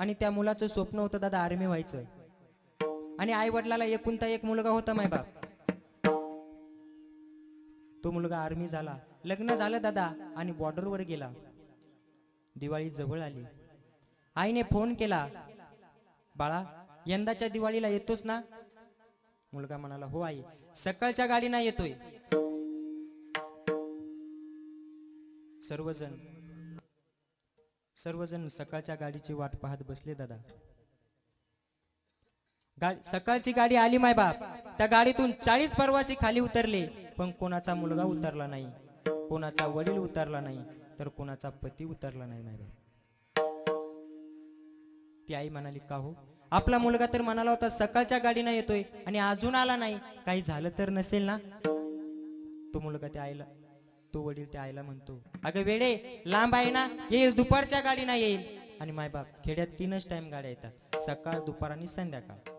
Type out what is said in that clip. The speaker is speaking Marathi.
आणि त्या मुलाचं स्वप्न होतं दादा आर्मी व्हायचं. आणि आई वडिलाला एकुलता एक मुलगा होता माय बाप. तो मुलगा आर्मी झाला, लग्न झालं दादा आणि बॉर्डरवर गेला. दिवाळी जवळ आली. आईने फोन केला, बाळा यंदाच्या दिवाळीला येतोस ना? मुलगा म्हणाला, हो आई, सकाळच्या गाडीना येतोय. सर्वजण सकाळच्या गाडीची वाट पाहत बसले दादा. सकाळची गाडी आली माय बाप. त्या गाडीतून 40 प्रवासी खाली उतरले, पण कोणाचा मुलगा उतरला नाही, कोणाचा वडील उतरला नाही, तर कोणाचा पती उतरला नाही माय बाप. ती आई म्हणाली, का हो, आपला मुलगा तर म्हणाला होता सकाळच्या गाडीनं येतोय आणि अजून आला नाही, काही झालं तर नसेल ना? तो मुलगा त्या आईला, तो वडील त्या आईला म्हणतो, अगं वेडे, लांब आहे ना, येईल दुपारच्या गाडीनं येईल. आणि माय बाप, खेड्यात 3च टाइम गाड्या येतात, सकाळ, दुपार आणि संध्याकाळ.